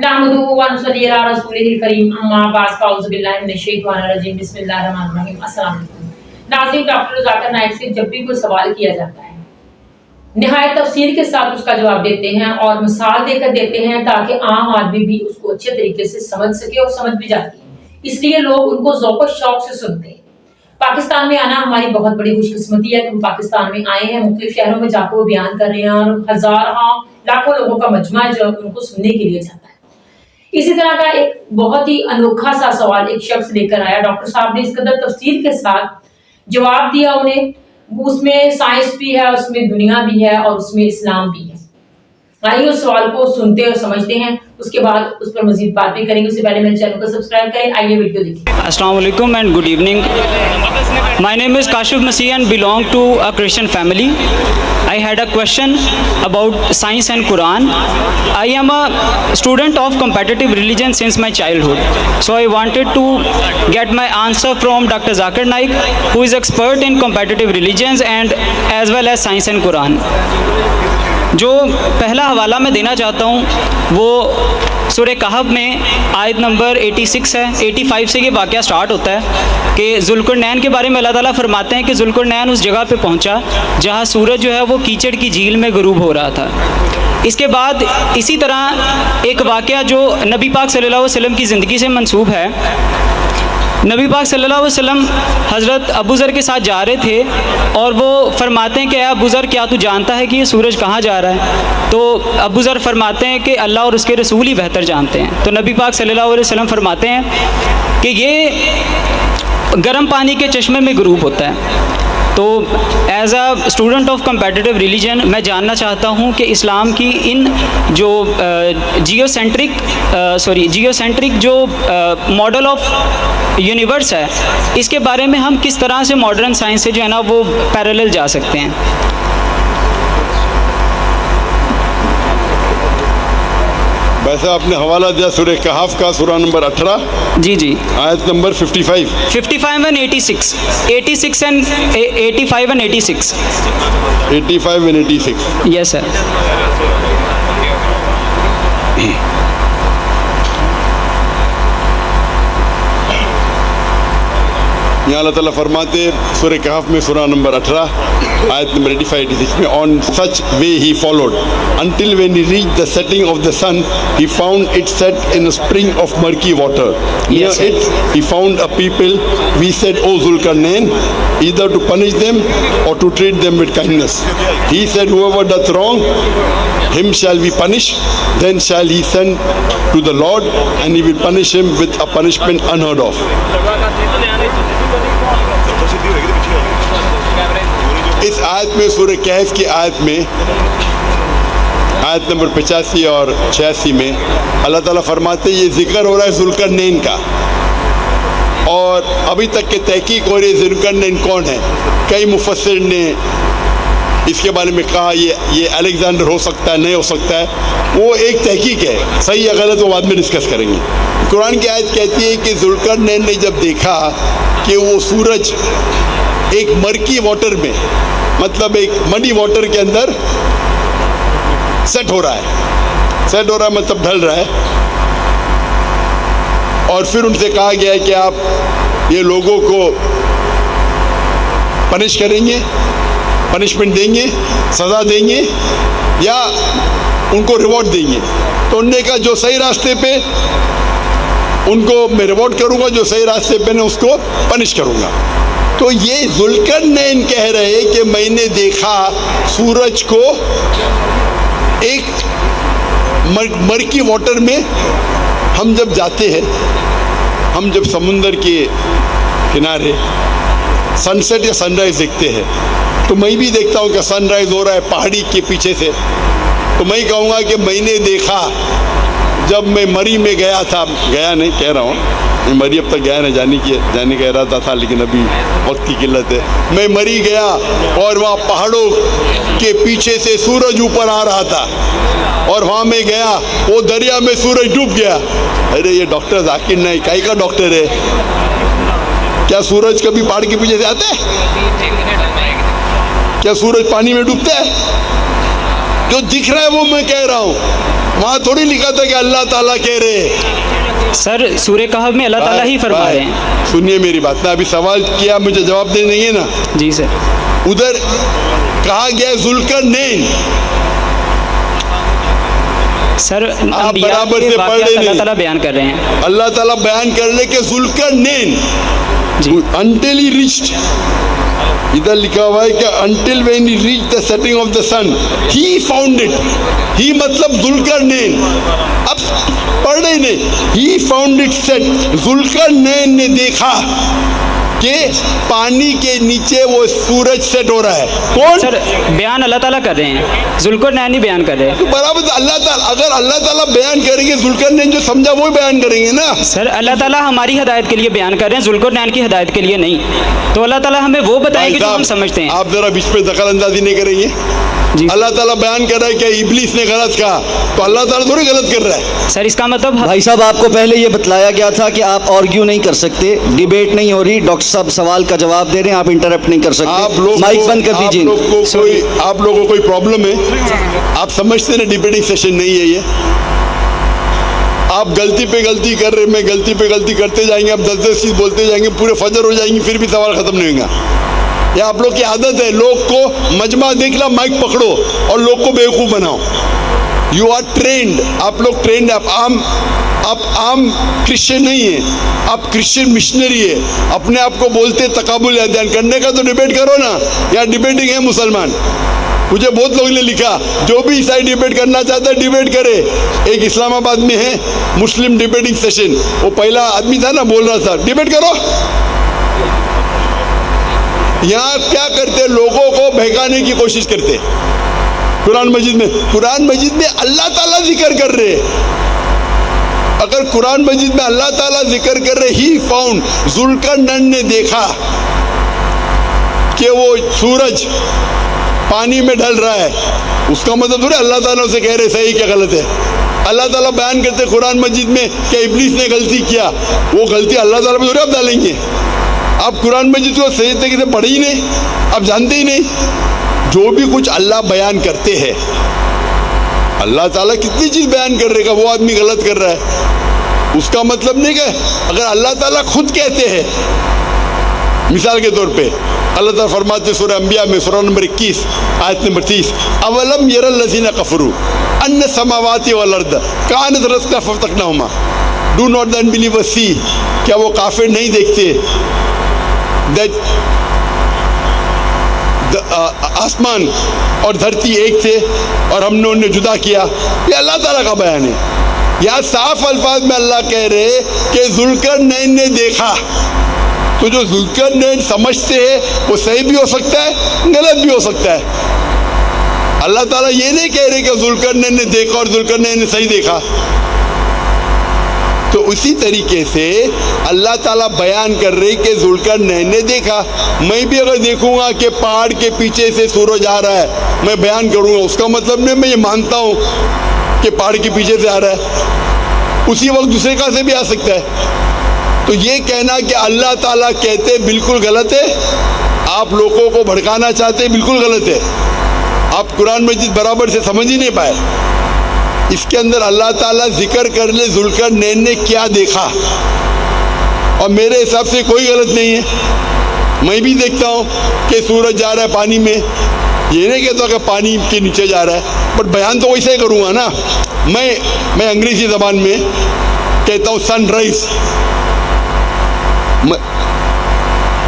नहमदुहु व नसल्ली अला रसूलिहिल करीम अम्मा बाद फ़अऊज़ु बिल्लाहि मिनश शैतानिर रजीम बिस्मिल्लाहिर रहमानिर रहीम। अस्सलाम वालेकुम नाज़रीन, डॉक्टर ज़ाकिर नाइक से जब भी कोई सवाल किया जाता है निहायत तफसील के साथ उसका जवाब देते हैं और मिसाल देकर देते हैं ताकि आम आदमी भी उसको अच्छे तरीके से समझ सके और समझ भी जाती है, इसलिए लोग उनको ज़ौक़ शौक़ से सुनते हैं। पाकिस्तान में आना हमारी बहुत बड़ी खुशकिस्मती है कि हम पाकिस्तान में आए हैं, मुख्तलिफ शहरों में जाकर वो बयान कर रहे हैं और हज़ारों लाखों लोगों का मजमा जो उनको सुनने के लिए जाता है। इसी तरह का एक बहुत ही अनोखा सा सवाल एक शख्स लेकर आया, डॉक्टर साहब ने इस कदर तफसील के साथ जवाब दिया उन्हें, उसमें साइंस भी है, उसमें दुनिया भी है और उसमें इस्लाम भी है। आइए उस सवाल को सुनते और समझते हैं, उसके बाद उस पर मजीद बात भी करेंगे। उससे पहले मेरे चैनल को सब्सक्राइब करें। आइए वीडियो देखिए। अस्सलाम वालेकुम and good evening. My name is Kashif Masih and belong to a Christian family. I had a question about science and Quran. I am a student of competitive religion since my childhood. So I wanted to get my answer from Dr. Zakir Naik, who is expert in competitive religions and as well as science and Quran. जो पहला हवाला मैं देना चाहता हूँ वो सूरह कहफ में आयत नंबर 86 है। 85 से ये वाक़या स्टार्ट होता है कि ज़ुल्क़रनैन के बारे में अल्लाह ताला फरमाते हैं कि ज़ुल्क़रनैन उस जगह पे पहुँचा जहाँ सूरज जो है वो कीचड़ की झील में ग़ुरूब हो रहा था। इसके बाद इसी तरह एक वाक़या जो नबी पाक सल्लल्लाहु अलैहि वसल्लम की ज़िंदगी से मंसूब है। नबी पाक सल्लल्लाहु अलैहि वसल्लम हज़रत अबू ज़र के साथ जा रहे थे और वो फरमाते हैं कि अबू ज़र क्या तू जानता है कि ये सूरज कहाँ जा रहा है? तो अबू ज़र फरमाते हैं कि अल्लाह और उसके रसूल ही बेहतर जानते हैं। तो नबी पाक सल्लल्लाहु अलैहि वसल्लम फरमाते हैं कि ये गर्म पानी के चश्मे में ग़ुरूब होता है। तो as a student of competitive religion मैं जानना चाहता हूँ कि इस्लाम की इन जो जियोसेंट्रिक जो मॉडल ऑफ यूनिवर्स है, इसके बारे में हम किस तरह से मॉडर्न साइंस से जो है ना वो पैरेलल जा सकते हैं। वैसे आपने हवाला दिया सूरह कहफ का, सूरा नंबर 18 जी जी, आयत number 55 and 86 and 85 and 86 85 and 86 yes sir. यहाँ अल्लाह ताला फरमाते सूरह कहफ में सूरा नंबर 18 आयत नंबर 85-86 में, on such way he followed until when he reached the setting of the sun he found it set in a spring of murky water. Near it he found a people. We said, O Zulkarnain, either to punish them or to treat them with kindness. He said, whoever doth wrong him shall be punished. Then shall he send to the Lord and he will punish him with a punishment unheard of. इस आयत में सूरह कहफ की आयत में आयत number 85 और 86 में अल्लाह ताला फरमाते ये जिक्र हो रहा है ज़ुल्करनैन का, और अभी तक के तहकीक हो रही है ज़ुल्करनैन कौन है। कई मुफस्सिर ने इसके बारे में कहा ये अलेक्जेंडर हो सकता है, नहीं हो सकता है, वो एक तहकीक है, सही या गलत वो बाद में डिस्कस करेंगे। कुरान की आयत कहती है कि ज़ुल्करनैन ने जब देखा कि वो सूरज एक मर्की वाटर में, मतलब एक मडी वाटर के अंदर सेट हो रहा है मतलब ढल रहा है, और फिर उनसे कहा गया है कि आप ये लोगों को पनिश करेंगे, पनिशमेंट देंगे, सज़ा देंगे या उनको रिवॉर्ड देंगे। तो उनने कहा जो सही रास्ते पे उनको मैं रिवॉर्ड करूँगा, जो सही रास्ते पे ना उसको पनिश करूँगा। तो ये ज़ुल्करनैन कह रहे कि मैंने देखा सूरज को एक मर्की वाटर में। हम जब जाते हैं, हम जब समुंदर के किनारे सनसेट या सनराइज़ देखते हैं, तो मैं भी देखता हूँ कि सनराइज़ हो रहा है पहाड़ी के पीछे से। तो मैं कहूँगा कि मैंने देखा जब मैं मरी में गया था, गया नहीं कह रहा हूँ, मैं मरी अब तक गया नहीं, जाने का इरादा था लेकिन अभी वक्त की किल्लत है। मैं मरी गया और वहाँ पहाड़ों के पीछे से सूरज ऊपर आ रहा था और वहाँ मैं गया, वो दरिया में सूरज डूब गया। अरे ये डॉक्टर जाकिर नाइक काई का डॉक्टर है? क्या सूरज कभी पहाड़ के पीछे से आता है? क्या सूरज पानी में डूबता है? जो दिख रहा है वो मैं कह रहा हूँ। वहाँ थोड़ी लिखा था कि अल्लाह ताला कह रहे हैं। सर सूर्य कहफ में अल्लाह ताला ही फरमा रहे हैं। सुनिए मेरी बात ना, अभी सवाल किया, मुझे जवाब देना नहीं है ना। जी सर। उधर कहा गया जुल्करनैन, सर आप बराबर से पढ़ रहे अल्लाह ताला बयान कर रहे हैं। अल्लाह ताला बयान कर रहे कि जुल्करनैन until he reached, इधर लिखा हुआ है कि until when he reached the setting of the sun he found it, he मतलब जुल्करनैन, अब पढ़ रहे ने, he found it set, Zulqarnain ने देखा कि पानी के नीचे वो सूरज सेट हो रहा है। कौन? सर बयान अल्लाह ताला कर रहे हैं, जुल्करनैन ही बयान कर रहे हैं। तो बराबर अल्लाह ताला, अगर अल्लाह ताला बयान करेंगे, जुल्करनैन जो समझा वो बयान करेंगे ना। सर अल्लाह ताला हमारी हिदायत के लिए बयान कर रहे हैं, जुल्करनैन की हिदायत के लिए नहीं। तो अल्लाह ताला हमें वो बताएंगे जो हम समझते हैं। आप जरा बीच में दखल अंदाजी नहीं करेंगे। जी अल्लाह ताला बयान कर रहा है कि इब्लीस ने गलत कहा, तो अल्लाह ताला थोड़ी गलत कर रहा है। सर इसका मतलब भाई साहब आपको पहले ये बतलाया गया था कि आप आर्ग्यू नहीं कर सकते, डिबेट नहीं हो रही, डॉक्टर साहब सवाल का जवाब दे रहे हैं, आप इंटरप्ट नहीं कर आप सकते। लोग माइक बंद कर दीजिए। आप लोगों को कोई प्रॉब्लम है? आप समझते ना डिबेटिंग सेशन नहीं है ये। आप गलती पे गलती कर रहे, मैं गलती पे गलती करते जाएंगे, आप 10-10 चीज बोलते जाएंगे, पूरे फजर हो जाएंगे, फिर भी सवाल खत्म नहीं होगा। ये आप लोग की आदत है, लोग को मजमा देखना, माइक पकड़ो और लोग को बेवकूफ बनाओ। यू आर ट्रेंड, आप लोग ट्रेंड, आप आम क्रिश्चियन नहीं है, आप क्रिश्चियन मिशनरी है। अपने आप को बोलते तकाबुल अध्ययन करने का तो डिबेट करो ना, या डिबेटिंग है मुसलमान। मुझे बहुत लोगों ने लिखा, जो भी ईसाई डिबेट करना चाहता है डिबेट करे। एक इस्लामाबाद में है मुस्लिम डिबेटिंग सेशन, वो पहला आदमी था ना, बोल रहा था डिबेट करो। यहाँ क्या करते, लोगों को बहकाने की कोशिश करते। कुरान मजीद में अल्लाह ताला जिक्र कर रहे। अगर कुरान मजीद में अल्लाह ताला जिक्र कर रहे, ही फाउंड, जुल्करनैन ने देखा कि वो सूरज पानी में ढल रहा है, उसका मतलब थोड़ी अल्लाह ताला उसे कह रहे सही क्या गलत है। अल्लाह ताला बयान करते कुरान मजीद में कि इब्लीस ने गलती किया, वो गलती अल्लाह ताला पे थोड़ी आप डालेंगे। आप कुरान मजीद को सही तरीके से पढ़े ही नहीं, आप जानते ही नहीं। जो भी कुछ अल्लाह बयान करते हैं, अल्लाह ताला कितनी चीज़ बयान कर रहेगा, वो आदमी गलत कर रहा है, उसका मतलब नहीं कि अगर अल्लाह ताला खुद कहते हैं, मिसाल के तौर पे अल्लाह ताला फरमाते सूरह अंबिया में सूरह नंबर 21 आयत नंबर 30, अवलम यरल लज़ीना कफरू अन्ना समावाति वल अर्द कानत रत्का फतकनाहुमा, डू नॉट द अनबिलीवर सी, क्या वो काफिर नहीं देखते दैट आसमान और धरती एक थे और हमने उन्हें जुदा किया। ये अल्लाह ताला का बयान है। यहाँ साफ अल्फाज में अल्लाह कह रहे कि जुल्करनैन ने देखा। तो जो जुल्करनैन समझते हैं वो सही भी हो सकता है, गलत भी हो सकता है। अल्लाह ताला ये नहीं कह रहे कि जुल्करनैन ने देखा और जुल्करनैन ने सही देखा। तो उसी तरीके से अल्लाह ताला बयान कर रही कि जुल्करनैन ने देखा। मैं भी अगर देखूंगा कि पहाड़ के पीछे से सूरज आ रहा है, मैं बयान करूंगा, उसका मतलब नहीं मैं ये मानता हूँ कि पहाड़ के पीछे से आ रहा है, उसी वक्त दूसरे का से भी आ सकता है। तो ये कहना कि अल्लाह ताला कहते बिल्कुल गलत है, आप लोगों को भड़काना चाहते बिल्कुल गलत है। आप कुरान मजीद बराबर से समझ ही नहीं पाए। इसके अंदर अल्लाह ताला जिक्र कर ले जुल्करनैन ने क्या देखा, और मेरे हिसाब से कोई गलत नहीं है। मैं भी देखता हूँ कि सूरज जा रहा है पानी में, ये नहीं कहता कि पानी के नीचे जा रहा है, बट बयान तो वैसे ही करूँगा ना। मैं अंग्रेजी ज़बान में कहता हूँ सनराइज,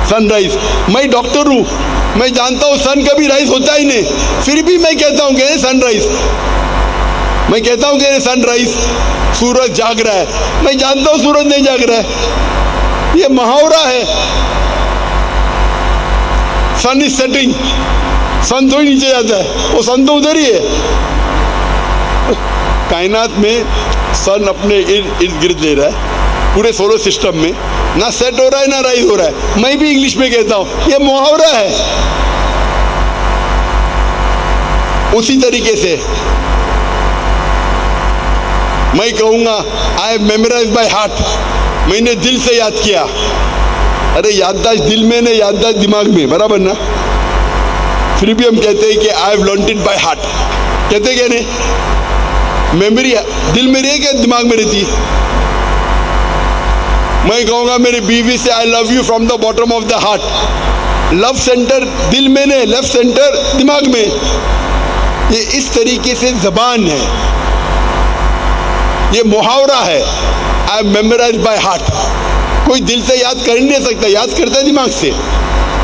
सनराइज। मैं डॉक्टर हूँ, मैं जानता हूँ सन कभी राइज होता ही नहीं, फिर भी मैं कहता हूँ कि सनराइज। मैं कहता हूँ कि सनराइज, सूरज जाग रहा है, मैं जानता हूँ सूरज नहीं जाग रहा है, ये मुहावरा है। सन इज सेटिंग, सन तो ही नीचे जाता है, वो सन तो उधर ही है। कायनात में सन अपने इर्द गिर्द ले रहा है, पूरे सोलर सिस्टम में ना सेट हो रहा है ना राइज हो रहा है। मैं भी इंग्लिश में कहता हूँ ये मुहावरा है। उसी तरीके से मैं कहूँगा I have memorised by heart, मैंने दिल से याद किया। अरे याददाश्त दिल में नहीं, याददाश्त दिमाग में, बराबर ना। फिर भी हम कहते हैं कि I have learned it by heart, कहते क्या नहीं। मेमोरी दिल में रही कि दिमाग में रहती है? मैं कहूँगा मेरी बीवी से I love you from the bottom of the heart. Love centre दिल में नहीं, लव सेंटर दिमाग में। ये इस तरीके से जबान है, ये मुहावरा है। आई मेमोराइज बाय हार्ट। कोई दिल से याद कर ही नहीं सकता, याद करता है दिमाग से।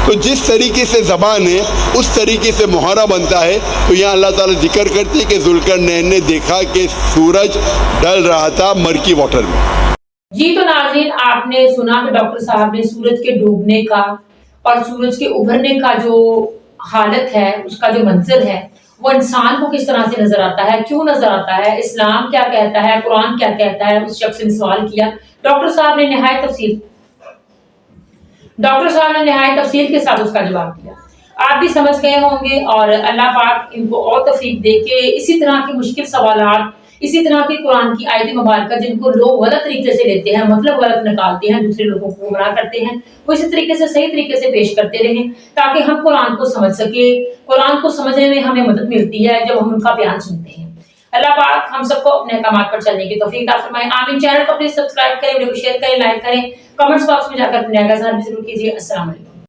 तो जिस तरीके से ज़बान है उस तरीके से मुहावरा बनता है। तो यहाँ अल्लाह ताला जिक्र करते हैं कि जुल्करनैन ने देखा कि सूरज ढल रहा था मरकी वाटर में। जी तो नाज़रीन, आपने सुना कि डॉक्टर साहब ने सूरज के डूबने का और सूरज के उभरने का जो हालत है, उसका जो मंजर है, वो इंसान को किस तरह से नजर आता है, क्यों नजर आता है, इस्लाम क्या कहता है, कुरान क्या कहता है, उस शख्स ने सवाल किया। डॉक्टर साहब ने निहायत तफसील के साथ उसका जवाब दिया। आप भी समझ गए होंगे और अल्लाह पाक इनको और तौफीक दे के इसी तरह के मुश्किल सवालात, इसी तरह के कुरान की आयत मुबारक जिनको लोग गलत तरीके से लेते हैं, मतलब गलत निकालते हैं, दूसरे लोगों को गुमराह करते हैं, वो इसी तरीके से सही तरीके से पेश करते रहें ताकि हम कुरान को समझ सके। कुरान को समझने में हमें मदद मिलती है जब हम उनका बयान सुनते हैं। अल्लाह पाक हम सबको अपने अहकामात पर चलने की तौफीक अता फरमाए। आमीन। चैनल को प्लीज सब्सक्राइब करें, वीडियो को शेयर करें, लाइक करें, कमेंट्स बॉक्स में जाकर अपने जरूर कीजिए। अस्सलाम वालेकुम।